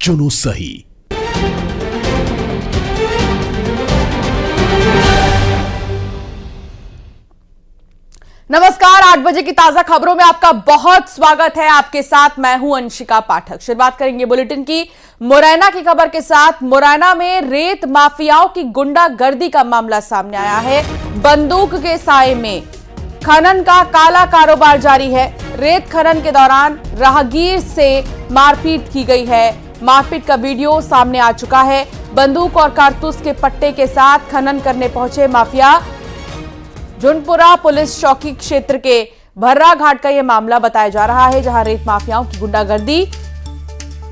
चुनो सही। नमस्कार, 8 बजे की ताजा खबरों में आपका बहुत स्वागत है। आपके साथ मैं हूं अंशिका पाठक। शुरुआत करेंगे बुलेटिन की मुरैना की खबर के साथ। मुरैना में रेत माफियाओं की गुंडागर्दी का मामला सामने आया है। बंदूक के साए में खनन का काला कारोबार जारी है। रेत खनन के दौरान राहगीर से मारपीट की गई है। मारपीट का वीडियो सामने आ चुका है। बंदूक और कारतूस के पट्टे के साथ खनन करने पहुंचे माफिया। झुंडपुरा पुलिस चौकी क्षेत्र के भर्रा घाट का यह मामला बताया जा रहा है, जहां रेत माफियाओं की गुंडागर्दी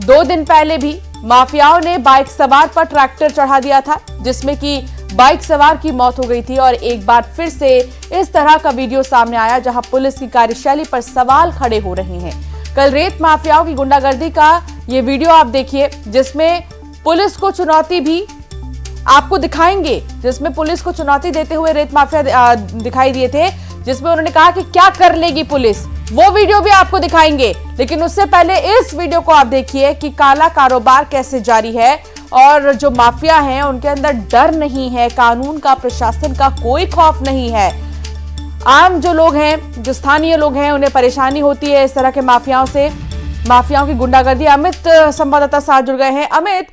2 दिन पहले भी माफियाओं ने बाइक सवार पर ट्रैक्टर चढ़ा दिया था, जिसमें कि बाइक सवार की मौत हो गई थी। और एक बार फिर से इस तरह का वीडियो सामने आया, जहां पुलिस की कार्यशैली पर सवाल खड़े हो रहे हैं। कल रेत माफियाओं की गुंडागर्दी का ये वीडियो आप देखिए, जिसमें पुलिस को चुनौती भी आपको दिखाएंगे, जिसमें पुलिस को चुनौती देते हुए रेत माफिया दिखाई दिए थे, जिसमें उन्होंने कहा कि क्या कर लेगी पुलिस। वो वीडियो भी आपको दिखाएंगे, लेकिन उससे पहले इस वीडियो को आप देखिए कि काला कारोबार कैसे जारी है और जो माफिया हैं उनके अंदर डर नहीं है, कानून का, प्रशासन का कोई खौफ नहीं है। आम जो लोग हैं, जो स्थानीय लोग हैं, उन्हें परेशानी होती है इस तरह के माफियाओं से, माफियाओं की गुंडागर्दी। अमित संवाददाता साथ जुड़ गए हैं। अमित,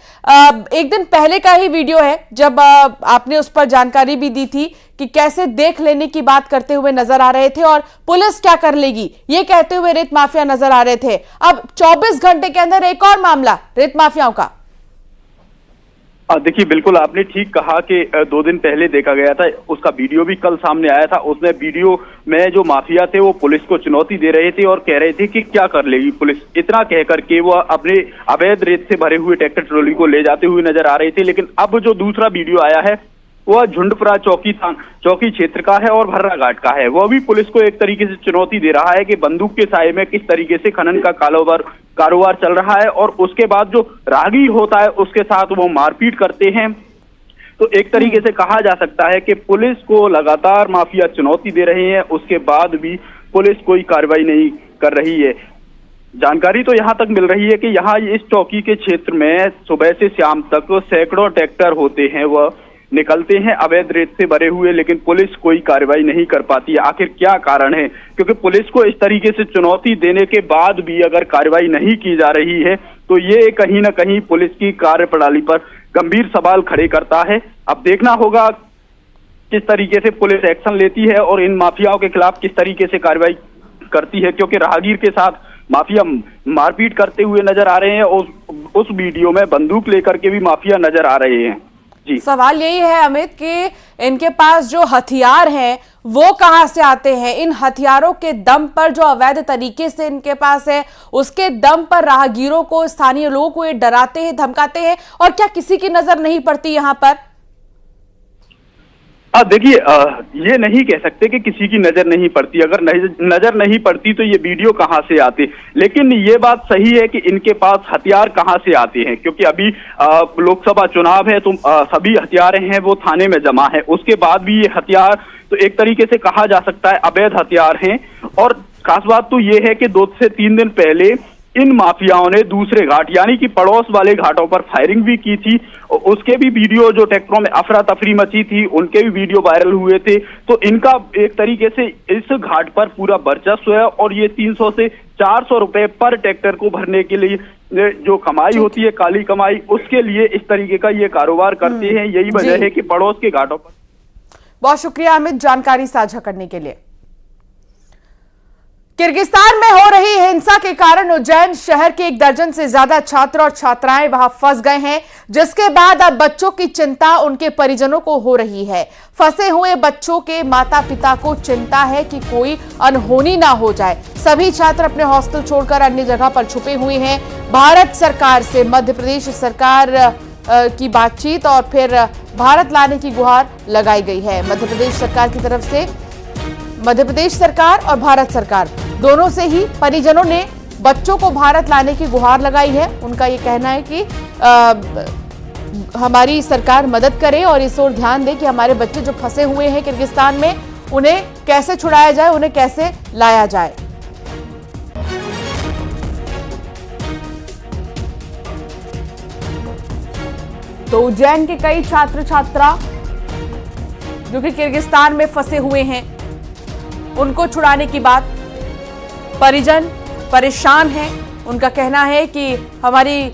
एक दिन पहले का ही वीडियो है जब आपने उस पर जानकारी भी दी थी कि कैसे देख लेने की बात करते हुए नजर आ रहे थे और पुलिस क्या कर लेगी ये कहते हुए रेत माफिया नजर आ रहे थे। अब 24 घंटे के अंदर एक और मामला रेत माफियाओं का। देखिए, बिल्कुल आपने ठीक कहा कि 2 दिन पहले देखा गया था, उसका वीडियो भी कल सामने आया था। उसमें वीडियो में जो माफिया थे वो पुलिस को चुनौती दे रहे थे और कह रहे थे कि क्या कर लेगी पुलिस, इतना कह करके वो अपने अवैध रेत से भरे हुए ट्रैक्टर ट्रॉली को ले जाते हुए नजर आ रहे थे। लेकिन अब जो दूसरा वीडियो आया है वह झुंडपुरा चौकी क्षेत्र का है और भर्रा घाट का है। वह भी पुलिस को एक तरीके से चुनौती दे रहा है कि बंदूक के साए में किस तरीके से खनन का कारोबार चल रहा है और उसके बाद जो राहगीर होता है उसके साथ वो मारपीट करते हैं। तो एक तरीके से कहा जा सकता है कि पुलिस को लगातार माफिया चुनौती दे रहे हैं, उसके बाद भी पुलिस कोई कार्रवाई नहीं कर रही है। जानकारी तो यहाँ तक मिल रही है कि यहाँ इस चौकी के क्षेत्र में सुबह से शाम तक सैकड़ों ट्रैक्टर होते हैं, वह निकलते हैं अवैध रेत से भरे हुए, लेकिन पुलिस कोई कार्रवाई नहीं कर पाती है। आखिर क्या कारण है? क्योंकि पुलिस को इस तरीके से चुनौती देने के बाद भी अगर कार्रवाई नहीं की जा रही है तो ये कहीं ना कहीं पुलिस की कार्यप्रणाली पर गंभीर सवाल खड़े करता है। अब देखना होगा किस तरीके से पुलिस एक्शन लेती है और इन माफियाओं के खिलाफ किस तरीके से कार्रवाई करती है, क्योंकि राहगीर के साथ माफिया मारपीट करते हुए नजर आ रहे हैं और उस वीडियो में बंदूक लेकर के भी माफिया नजर आ रहे हैं। सवाल यही है अमित कि इनके पास जो हथियार हैं वो कहां से आते हैं? इन हथियारों के दम पर जो अवैध तरीके से इनके पास है, उसके दम पर राहगीरों को, स्थानीय लोगों को ये डराते हैं, धमकाते हैं, और क्या किसी की नजर नहीं पड़ती यहां पर? देखिए, ये नहीं कह सकते कि किसी की नजर नहीं पड़ती। अगर नजर नहीं पड़ती तो ये वीडियो कहां से आते, लेकिन ये बात सही है कि इनके पास हथियार कहां से आते हैं, क्योंकि अभी लोकसभा चुनाव है तो सभी हथियार हैं वो थाने में जमा है। उसके बाद भी ये हथियार तो एक तरीके से कहा जा सकता है अवैध हथियार हैं। और खास बात तो ये है कि 2 से 3 दिन पहले इन माफियाओं ने दूसरे घाट यानी कि पड़ोस वाले घाटों पर फायरिंग भी की थी। उसके भी वीडियो, जो ट्रैक्टरों में अफरा तफरी मची थी, उनके भी वीडियो वायरल हुए थे। तो इनका एक तरीके से इस घाट पर पूरा वर्चस्व है और ये 300 से 400 रुपए पर ट्रैक्टर को भरने के लिए जो कमाई होती है, काली कमाई, उसके लिए इस तरीके का ये कारोबार करते हैं। यही वजह है कि पड़ोस के घाटों पर। बहुत शुक्रिया अमित जानकारी साझा करने के लिए। किर्गिस्तान में हो रही हिंसा के कारण उज्जैन शहर के 1 दर्जन से ज्यादा छात्र और छात्राएं वहां फंस गए हैं, जिसके बाद अब बच्चों की चिंता उनके परिजनों को हो रही है। फंसे हुए बच्चों के माता पिता को चिंता है कि कोई अनहोनी ना हो जाए। सभी छात्र अपने हॉस्टल छोड़कर अन्य जगह पर छुपे हुए हैं। भारत सरकार से मध्य प्रदेश सरकार की बातचीत और फिर भारत लाने की गुहार लगाई गई है। मध्य प्रदेश सरकार की तरफ से मध्य प्रदेश सरकार और भारत सरकार दोनों से ही परिजनों ने बच्चों को भारत लाने की गुहार लगाई है। उनका ये कहना है कि हमारी सरकार मदद करे और इस ओर ध्यान दे कि हमारे बच्चे जो फंसे हुए हैं किर्गिस्तान में, उन्हें कैसे छुड़ाया जाए, उन्हें कैसे लाया जाए। तो उज्जैन के कई छात्र छात्रा जो कि किर्गिस्तान में फंसे हुए हैं, उनको छुड़ाने की बात, परिजन परेशान हैं। उनका कहना है कि हमारी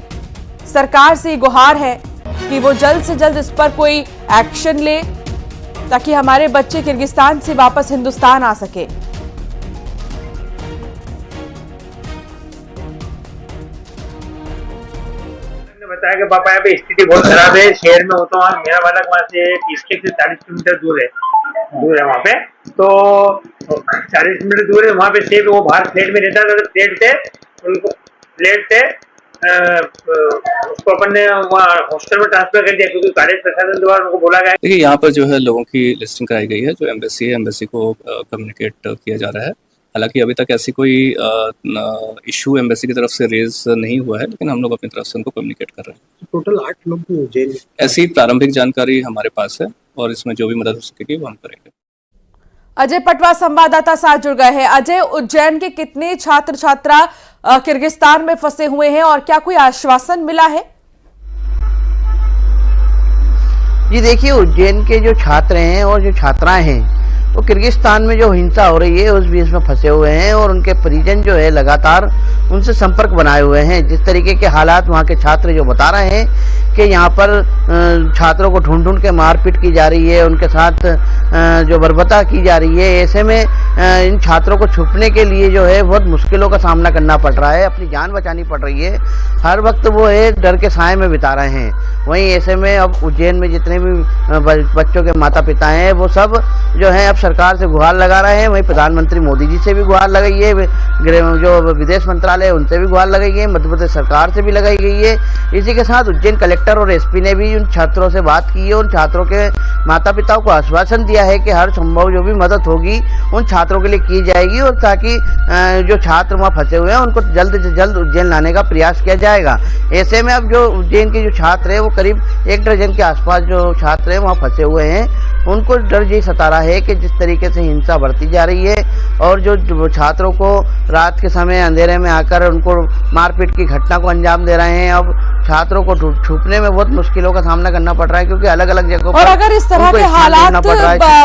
सरकार से गुहार है कि वो जल्द से जल्द इस पर कोई एक्शन ले ताकि हमारे बच्चे किर्गिस्तान से वापस हिंदुस्तान आ सके। बताया कि पापा यहाँ पे स्थिति बहुत खराब है, शहर में होता हूँ, मेरा बालक वहाँ से 30 से 40 किलोमीटर दूर है वहाँ पे। तो 40 किलोमीटर दूर है वहाँ पे सेफ, वो बाहर फ्लैट में रहता था, फ्लैट से उसको अपन ने वहाँ हॉस्टल में ट्रांसफर कर दिया क्योंकि कॉलेज प्रशासन द्वारा उनको बोला गया। देखिए, यहाँ पर जो है लोगों की लिस्टिंग कराई गई है, जो एम्बेसी है, एम्बेसी को कम्युनिकेट किया जा रहा है। हालांकि अभी तक ऐसी कोई इशू एम्बेसी की तरफ से रेज नहीं हुआ है, लेकिन हम लोग अपनी तरफ से उनको कम्युनिकेट कर रहे हैं। टोटल 8 लोग जेल में, ऐसी प्रारंभिक जानकारी हमारे पास है और इसमें जो भी मदद हो सकेगी वो हम करेंगे। अजय पटवा संवाददाता साथ जुड़ गए हैं। अजय, उज्जैन के कितने छात्र छात्रा किर्गिस्तान में फंसे हुए हैं और क्या कोई आश्वासन मिला है? जी देखिए, उज्जैन के जो छात्र हैं और जो छात्राएं हैं वो किर्गिस्तान में जो हिंसा हो रही है उस बीच में फंसे हुए हैं और उनके परिजन जो है लगातार उनसे संपर्क बनाए हुए हैं। जिस तरीके के हालात वहाँ के छात्र जो बता रहे हैं कि यहाँ पर छात्रों को ढूंढ ढूंढ के मारपीट की जा रही है, उनके साथ जो बर्बरता की जा रही है, ऐसे में इन छात्रों को छुपने के लिए जो है बहुत मुश्किलों का सामना करना पड़ रहा है, अपनी जान बचानी पड़ रही है। हर वक्त वो है डर के साए में बिता रहे हैं। वहीं ऐसे में अब उज्जैन में जितने भी बच्चों के माता पिता हैं वो सब जो है अब सरकार से गुहार लगा रहे हैं। वहीं प्रधानमंत्री मोदी जी से भी गुहार लगाई है, जो विदेश मंत्रालय उनसे भी गुहार लगाई है, मध्य प्रदेश सरकार से भी लगाई गई है। इसी के साथ उज्जैन कलेक्टर और एसपी ने भी उन छात्रों से बात की है। उन छात्रों के माता पिताओं को आश्वासन दिया है कि हर संभव जो भी मदद होगी उन छात्रों के लिए की जाएगी और ताकि जो छात्र वहाँ फंसे हुए हैं उनको जल्द से जल्द उज्जैन लाने का प्रयास किया जाएगा। ऐसे में अब जो उज्जैन के जो छात्र हैं वो करीब 1 दर्जन के आसपास जो छात्र हैं वहाँ फंसे हुए हैं, उनको डर ये सता रहा है कि जिस तरीके से हिंसा बढ़ती जा रही है और जो छात्रों को रात के समय अंधेरे में आकर उनको मारपीट की घटना को अंजाम दे रहे हैं, अब छात्रों को छुपने में बहुत मुश्किलों का सामना करना पड़ रहा है क्योंकि अलग अलग जगहों पर और अगर इस तरह के हालात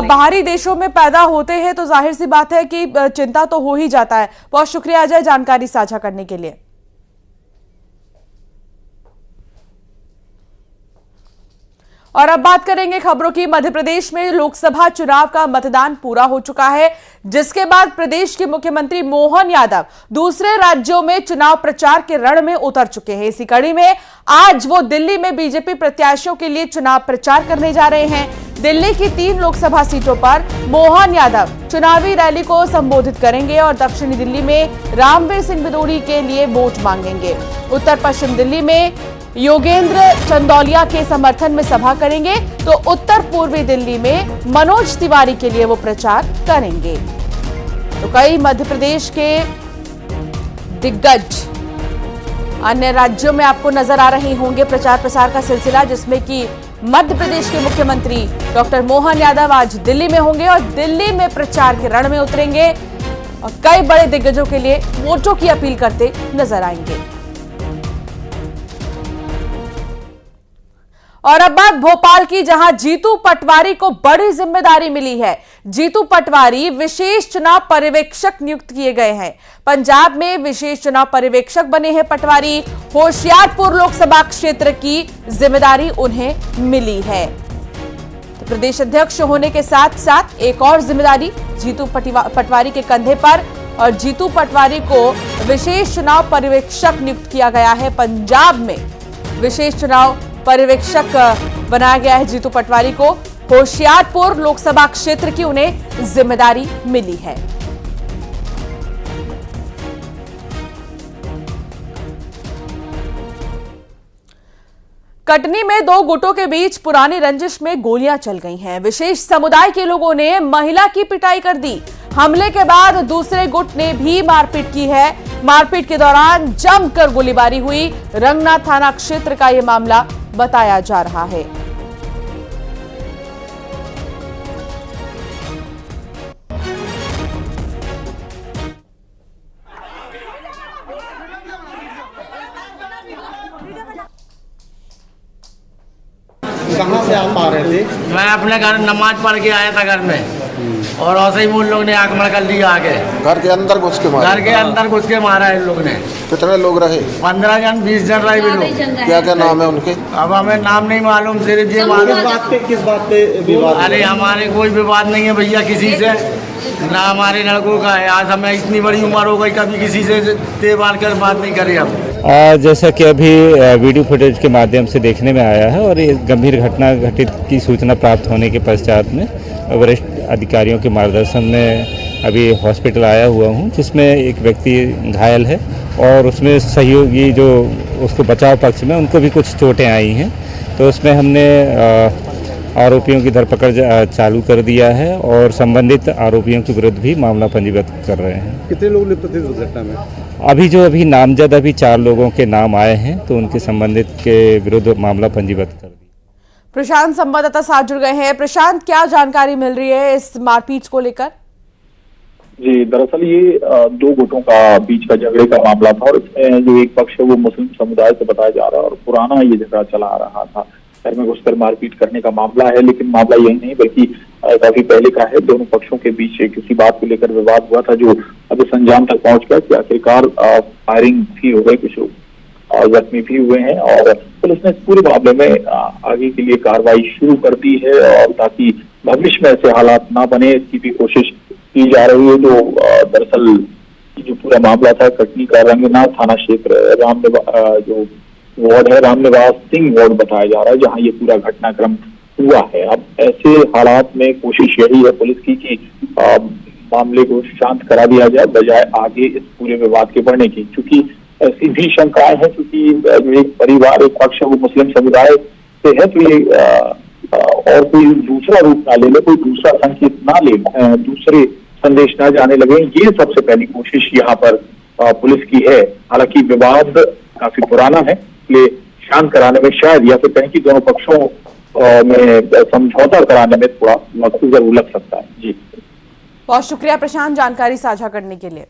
बाहरी देशों में पैदा होते हैं तो जाहिर सी बात है कि चिंता तो हो ही जाता है। बहुत शुक्रिया अजय जानकारी साझा करने के लिए। और अब बात करेंगे खबरों की। मध्य प्रदेश में लोकसभा चुनाव का मतदान पूरा हो चुका है, जिसके बाद प्रदेश के मुख्यमंत्री मोहन यादव दूसरे राज्यों में चुनाव प्रचार के रण में उतर चुके हैं। इसी कड़ी में आज वो दिल्ली में बीजेपी प्रत्याशियों के लिए चुनाव प्रचार करने जा रहे हैं। दिल्ली की 3 लोकसभा सीटों पर मोहन यादव चुनावी रैली को संबोधित करेंगे और दक्षिणी दिल्ली में रामवीर सिंह भदौड़ी के लिए वोट मांगेंगे। उत्तर पश्चिम दिल्ली में योगेंद्र चंदौलिया के समर्थन में सभा करेंगे तो उत्तर पूर्वी दिल्ली में मनोज तिवारी के लिए वो प्रचार करेंगे। तो कई मध्य प्रदेश के दिग्गज अन्य राज्यों में आपको नजर आ रहे होंगे। प्रचार प्रसार का सिलसिला जिसमें कि मध्य प्रदेश के मुख्यमंत्री डॉक्टर मोहन यादव आज दिल्ली में होंगे और दिल्ली में प्रचार के रण में उतरेंगे और कई बड़े दिग्गजों के लिए वोटों की अपील करते नजर आएंगे। और अब बात भोपाल की, जहां जीतू पटवारी को बड़ी जिम्मेदारी मिली है। जीतू पटवारी विशेष चुनाव पर्यवेक्षक नियुक्त किए गए हैं। पंजाब में विशेष चुनाव पर्यवेक्षक बने हैं पटवारी। होशियारपुर लोकसभा क्षेत्र की जिम्मेदारी उन्हें मिली है। तो प्रदेश अध्यक्ष होने के साथ साथ एक और जिम्मेदारी जीतू पटवारी के कंधे पर, और जीतू पटवारी को विशेष चुनाव पर्यवेक्षक नियुक्त किया गया है। पंजाब में विशेष चुनाव पर्यवेक्षक बनाया गया है जीतू पटवारी को। होशियारपुर लोकसभा क्षेत्र की उन्हें जिम्मेदारी मिली है। कटनी में 2 गुटों के बीच पुरानी रंजिश में गोलियां चल गई हैं। विशेष समुदाय के लोगों ने महिला की पिटाई कर दी। हमले के बाद दूसरे गुट ने भी मारपीट की है। मारपीट के दौरान जमकर गोलीबारी हुई। रंगनाथ थाना क्षेत्र का यह मामला बताया जा रहा है। कहाँ से आप आ रहे थे? मैं अपने घर नमाज पढ़ के आया था घर में, और ऐसे ही उन लोग ने आग मड़कल दिया आगे। घर के अंदर घुस के मारा? घर के अंदर घुस के मारा इन लोग ने। कितने लोग रहे? 15 जन 20 जन रहे भी लोग। क्या क्या नाम है उनके? अब हमें नाम नहीं मालूम, सिर्फ ये मालूम। किस बात पे विवाद? अरे हमारे कोई विवाद नहीं है भैया किसी से, ना हमारे लड़कों का है। आज हमें इतनी बड़ी उम्र हो गई, कभी किसी से देवाल कर बात नहीं करी हम। जैसा कि अभी वीडियो फुटेज के माध्यम से देखने में आया है और ये गंभीर घटना घटित की सूचना प्राप्त होने के पश्चात में वरिष्ठ अधिकारियों के मार्गदर्शन में अभी हॉस्पिटल आया हुआ हूँ, जिसमें एक व्यक्ति घायल है और उसमें सहयोगी जो उसको बचाव पक्ष में उनको भी कुछ चोटें आई हैं। तो उसमें हमने आरोपियों की धरपकड़ चालू कर दिया है और संबंधित आरोपियों के विरुद्ध भी मामला पंजीबद्ध कर रहे हैं। कितने लोग लिप्त थे इस घटना में? अभी नामजद 4 लोगों के नाम आए हैं, तो उनके संबंधित के विरुद्ध मामला पंजीबद्ध कर दिया। प्रशांत संवाददाता साथ जुड़ गए हैं। प्रशांत, क्या जानकारी मिल रही है इस मारपीट को लेकर? जी, दरअसल ये 2 गुटों का बीच का झगड़े का मामला था और इसमें जो एक पक्ष है वो मुस्लिम समुदाय से बताया जा रहा है और पुराना ये झगड़ा चला आ रहा था। घर में घुसकर मारपीट करने का मामला है, लेकिन मामला यही नहीं बल्कि काफी पहले का है। दोनों पक्षों के बीच किसी बात को लेकर विवाद हुआ था जो अब इस अंजाम तक पहुंच गया कि आखिरकार फायरिंग भी हो गई, कुछ लोग जख्मी भी हुए हैं और पुलिस ने इस पूरे मामले में आगे के लिए कार्रवाई शुरू कर दी है और ताकि भविष्य में ऐसे हालात ना बने इसकी भी कोशिश की जा रही है। जो दरअसल जो पूरा मामला था कटनी का रंगनाथ थाना क्षेत्र जो वार्ड है रामनिवास सिंह वार्ड बताया जा रहा है, जहां ये पूरा घटनाक्रम हुआ है। अब ऐसे हालात में कोशिश यही है पुलिस की कि मामले को शांत करा दिया जाए बजाय आगे इस पूरे विवाद के बढ़ने की, क्योंकि ऐसी भी शंकाएं हैं क्योंकि जो एक परिवार एक पक्ष है वो मुस्लिम समुदाय से है, तो ये और कोई दूसरा रूप ना ले ले, कोई दूसरा संकेत ना ले, दूसरे संदेश ना जाने लगे, ये सबसे पहली कोशिश यहाँ पर पुलिस की है। हालांकि विवाद काफी पुराना है, इसलिए शांत कराने में शायद या फिर कहीं की दोनों पक्षों में समझौता कराने में थोड़ा वक्त जरूर लग सकता है। जी, बहुत शुक्रिया प्रशांत जानकारी साझा करने के लिए।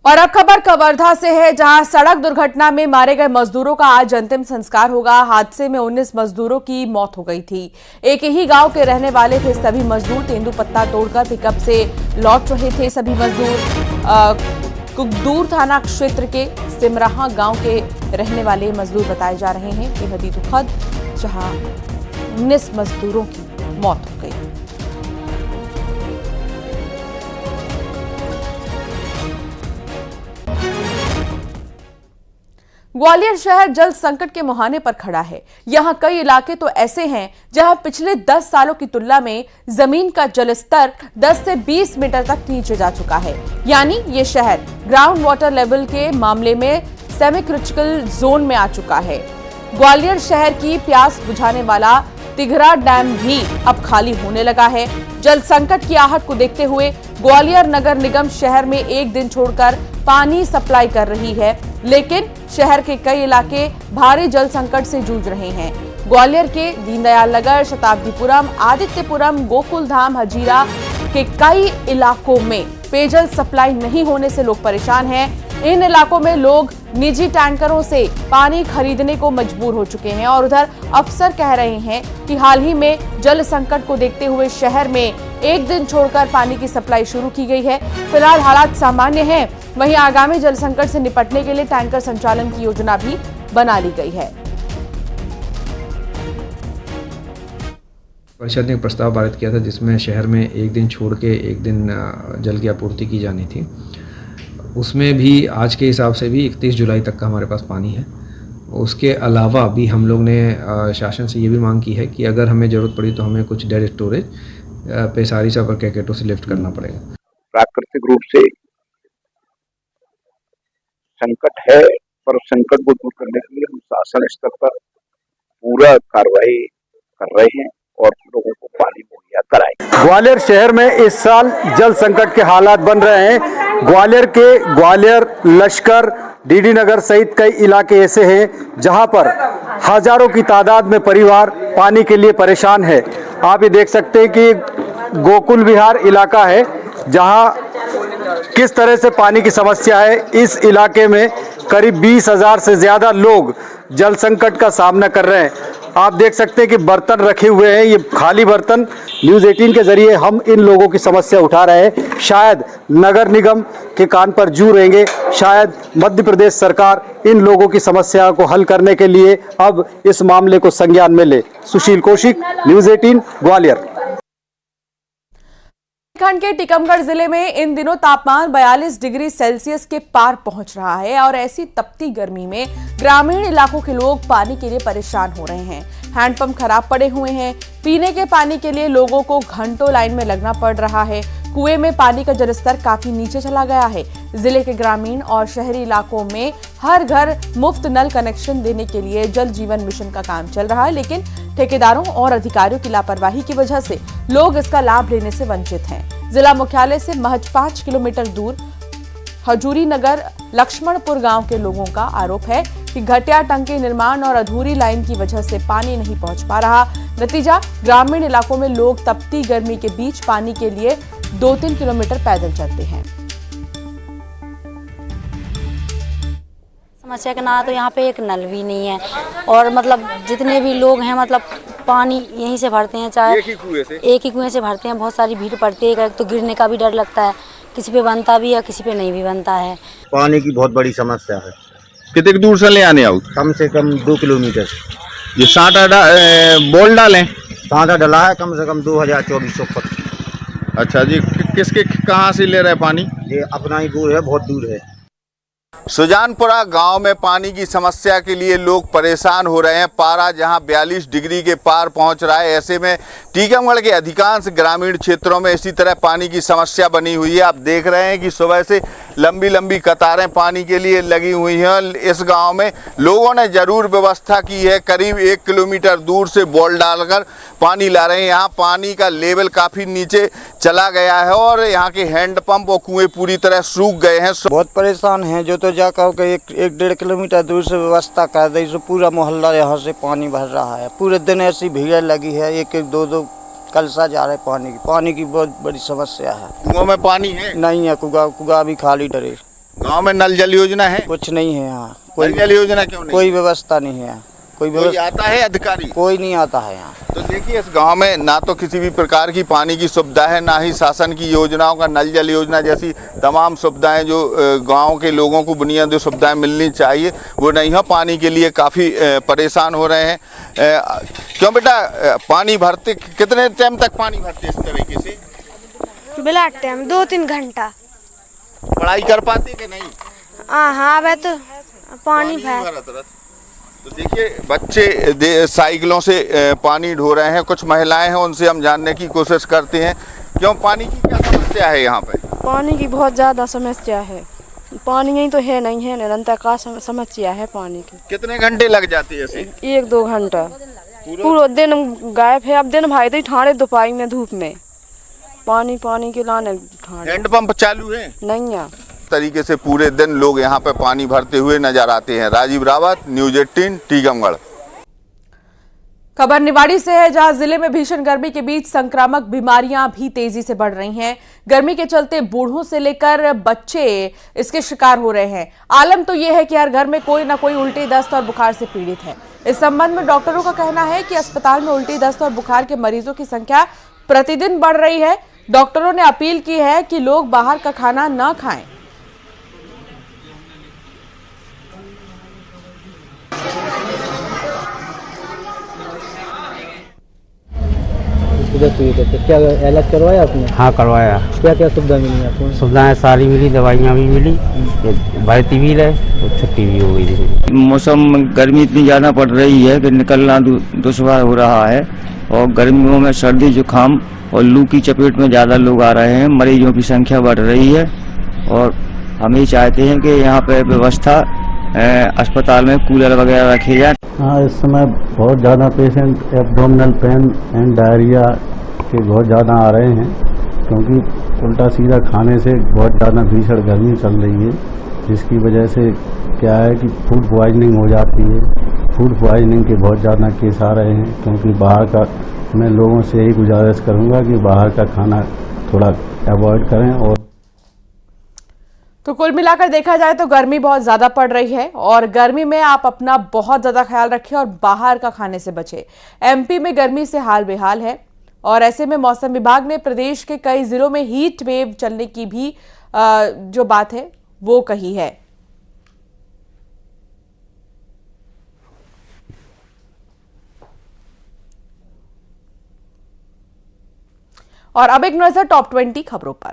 और अब खबर कवर्धा से है, जहां सड़क दुर्घटना में मारे गए मजदूरों का आज अंतिम संस्कार होगा। हादसे में 19 मजदूरों की मौत हो गई थी। एक ही गांव के रहने वाले थे सभी मजदूर। तेंदुपत्ता तोड़कर पिकअप से लौट रहे थे सभी मजदूर। कुकदूर थाना क्षेत्र के सिमराहा गांव के रहने वाले मजदूर बताए जा रहे हैं। बेहद दुखद, जहां 19 मजदूरों की मौत हो गई। ग्वालियर शहर जल संकट के मुहाने पर खड़ा है। यहां कई इलाके तो ऐसे हैं जहां पिछले 10 सालों की तुलना में जमीन का जलस्तर 10 से 20 मीटर तक नीचे जा चुका है। यानी ये शहर ग्राउंड वाटर लेवल के मामले में सेमी क्रिटिकल जोन में आ चुका है। ग्वालियर शहर की प्यास बुझाने वाला तिघरा डैम भी अब खाली होने लगा है। जल संकट की आहट को देखते हुए ग्वालियर नगर निगम शहर में एक दिन छोड़कर पानी सप्लाई कर रही है, लेकिन शहर के कई इलाके भारी जल संकट से जूझ रहे हैं। ग्वालियर के दीनदयाल नगर, शताब्दीपुरम, आदित्यपुरम, गोकुलधाम, हजीरा के कई इलाकों में पेयजल सप्लाई नहीं होने से लोग परेशान हैं। इन इलाकों में लोग निजी टैंकरों से पानी खरीदने को मजबूर हो चुके हैं और उधर अफसर कह रहे हैं कि हाल ही में जल संकट को देखते हुए शहर में एक दिन छोड़कर पानी की सप्लाई शुरू की गई है। फिलहाल हालात सामान्य हैं, वहीं आगामी जल संकट से निपटने के लिए टैंकर संचालन की योजना भी बना ली गई है। परिषद ने एक प्रस्ताव पारित किया था जिसमें शहर में एक दिन छोड़ के एक दिन जल की आपूर्ति की जानी थी। उसमें भी आज के हिसाब से भी 31 जुलाई तक का हमारे पास पानी है। उसके अलावा भी हम लोग ने शासन से ये भी मांग की है कि अगर हमें ज़रूरत पड़ी तो हमें कुछ डेड स्टोरेज पेशारी से और कैकेटों से लिफ्ट करना पड़ेगा। प्राकृतिक रूप से संकट है, पर उस संकट को दूर करने के लिए हम शासन स्तर पर पूरा कार्रवाई कर रहे हैं और लोगों को पानी मुहैया कराएं। ग्वालियर शहर में इस साल जल संकट के हालात बन रहे हैं। ग्वालियर, लश्कर, डीडी नगर सहित कई इलाके ऐसे हैं जहां पर हजारों की तादाद में परिवार पानी के लिए परेशान है। आप ये देख सकते हैं कि गोकुल विहार इलाका है जहां किस तरह से पानी की समस्या है। इस इलाके में करीब 20,000 से ज़्यादा लोग जल संकट का सामना कर रहे हैं। आप देख सकते हैं कि बर्तन रखे हुए हैं, ये खाली बर्तन। न्यूज़ 18 के जरिए हम इन लोगों की समस्या उठा रहे हैं। शायद नगर निगम के कान पर जू रहेंगे, शायद मध्य प्रदेश सरकार इन लोगों की समस्या को हल करने के लिए अब इस मामले को संज्ञान में ले। सुशील कौशिक, न्यूज़ 18 ग्वालियर। उत्तराखंड के टीकमगढ़ जिले में इन दिनों तापमान 42 डिग्री सेल्सियस के पार पहुंच रहा है और ऐसी तपती गर्मी में ग्रामीण इलाकों के लोग पानी के लिए परेशान हो रहे हैं। हैंडपंप खराब पड़े हुए हैं। पीने के पानी के लिए लोगों को घंटों लाइन में लगना पड़ रहा है। कुएं में पानी का जलस्तर काफी नीचे चला गया है। जिले के ग्रामीण और शहरी इलाकों में हर घर मुफ्त नल कनेक्शन देने के लिए जल जीवन मिशन का काम चल रहा है, लेकिन ठेकेदारों और अधिकारियों की लापरवाही की वजह से लोग इसका लाभ लेने से वंचित हैं। जिला मुख्यालय से महज 5 किलोमीटर दूर हजूरी नगर लक्ष्मणपुर गांव के लोगों का आरोप है कि घटिया टंकी निर्माण और अधूरी लाइन की वजह से पानी नहीं पहुंच पा रहा। नतीजा, ग्रामीण इलाकों में लोग तपती गर्मी के बीच पानी के लिए 2-3 किलोमीटर पैदल चलते हैं। समस्या के ना तो यहाँ पे एक नल भी नहीं है और मतलब जितने भी लोग हैं मतलब पानी यहीं से भरते हैं, चाहे एक ही कुएं से भरते हैं। बहुत सारी भीड़ पड़ती है, एक तो गिरने का भी डर लगता है, किसी पे बनता भी है किसी पे नहीं भी बनता है। पानी की बहुत बड़ी समस्या है। कितने दूर से ले आने आओ? कम से कम 2 किलोमीटर। ये सांटा बोल डालें? सांटा डला है कम से कम 2400 फुट। अच्छा जी, किसके कहाँ से ले रहे हैं पानी? ये अपना ही दूर है, बहुत दूर है। सुजानपुरा गांव में पानी की समस्या के लिए लोग परेशान हो रहे हैं। पारा जहां 42 डिग्री के पार पहुंच रहा है, ऐसे में टीकमगढ़ के अधिकांश ग्रामीण क्षेत्रों में इसी तरह पानी की समस्या बनी हुई है। आप देख रहे हैं कि सुबह से लंबी लंबी कतारें पानी के लिए लगी हुई हैं। इस गांव में लोगों ने जरूर व्यवस्था की है, करीब 1 किलोमीटर दूर से बॉल डालकर पानी ला रहे हैं। यहाँ पानी का लेवल काफ़ी नीचे चला गया है और यहाँ के हैंडपंप और कुएँ पूरी तरह सूख गए हैं। बहुत परेशान हैं। जो तो जा कहो कि 1-1.5 किलोमीटर दूर से व्यवस्था कर दी, तो पूरा मोहल्ला यहाँ से पानी भर रहा है। पूरे दिन ऐसी भीड़ लगी है, 1-1, 2-2 कलसा जा रहे पानी की बहुत बड़ी समस्या है। कुओं में पानी है? नहीं है, कुआ भी खाली डरे। गांव में नल जल योजना है? कुछ नहीं है यहाँ। कोई जल योजना क्यों नहीं? कोई व्यवस्था नहीं है। कोई आता है अधिकारी? कोई नहीं आता है यहाँ। तो देखिए, इस गांव में ना तो किसी भी प्रकार की पानी की सुविधा है, ना ही शासन की योजनाओं का नल जल योजना जैसी तमाम सुविधाएं जो गांव के लोगों को बुनियादी सुविधाएं मिलनी चाहिए वो नहीं है। पानी के लिए काफ़ी परेशान हो रहे हैं। क्यों बेटा, पानी भरते कितने टाइम तक पानी भरते इस तरीके से? बिला टाइम 2-3 घंटा। पढ़ाई कर पाते कि नहीं? हाँ, वह तो पानी भर। तो देखिए, बच्चे साइकिलों से पानी ढो रहे हैं। कुछ महिलाएं हैं, उनसे हम जानने की कोशिश करते हैं। क्यों, पानी की क्या समस्या है यहाँ पे? पानी की बहुत ज़्यादा समस्या है। पानी यही तो है नहीं है, निरंतर का समस्या है पानी की। कितने घंटे लग जाते हैं ऐसे? 1-2 घंटा। पूरा दिन गायब है। अब दिन भाई तो ठाणे दोपहर में धूप में पानी के लाने ठाणे। हैंडपंप चालू है? नहीं है। तरीके से पूरे दिन लोग यहाँ पे पानी भरते हुए नजर आते हैं। राजीव रावत, न्यूज़ 18 टीकमगढ़। खबर निवाड़ी से है, जहां जिले में भीषण गर्मी के बीच संक्रामक बीमारियां भी तेजी से बढ़ रही हैं। गर्मी के चलते बूढ़ों से लेकर बच्चे इसके शिकार हो रहे हैं। आलम तो यह है कि हर घर में कोई ना कोई उल्टी, दस्त और बुखार से पीड़ित है। इस संबंध में डॉक्टरों का कहना है कि अस्पताल में उल्टी, दस्त और बुखार के मरीजों की संख्या प्रतिदिन बढ़ रही है। डॉक्टरों ने अपील की है कि लोग बाहर का खाना न खाएं। क्या इलाज करवाया आपने? हाँ, करवाया। क्या क्या सुविधा मिली आपको? सुविधाएं सारी मिली, दवाइयाँ भी मिली, भर्ती भी रहे और छुट्टी भी हो गई। मौसम गर्मी इतनी ज़्यादा पड़ रही है कि निकलना दुश्वार हो रहा है और गर्मियों में सर्दी जुकाम और लू की चपेट में ज़्यादा लोग आ रहे हैं। मरीजों की संख्या बढ़ रही है और हम ये चाहते हैं कि यहाँ पे व्यवस्था अस्पताल में कूलर वगैरह रखे जाए। हाँ, इस समय बहुत ज़्यादा patient abdominal pain and diarrhoea के बहुत ज़्यादा आ रहे हैं, क्योंकि उल्टा सीधा खाने से बहुत ज़्यादा भीषण गर्मी चल रही है, जिसकी वजह से क्या है कि फूड पॉइजनिंग हो जाती है। फूड पॉइजनिंग के बहुत ज़्यादा केस आ रहे हैं, क्योंकि बाहर का, मैं लोगों से यही गुजारिश करूँगा कि बाहर का खाना थोड़ा अवॉइड करें। और तो कुल मिलाकर देखा जाए तो गर्मी बहुत ज्यादा पड़ रही है और गर्मी में आप अपना बहुत ज्यादा ख्याल रखें और बाहर का खाने से बचें। एमपी में गर्मी से हाल बेहाल है और ऐसे में मौसम विभाग ने प्रदेश के कई जिलों में हीट वेव चलने की भी जो बात है वो कही है। और अब एक नजर टॉप 20 खबरों पर।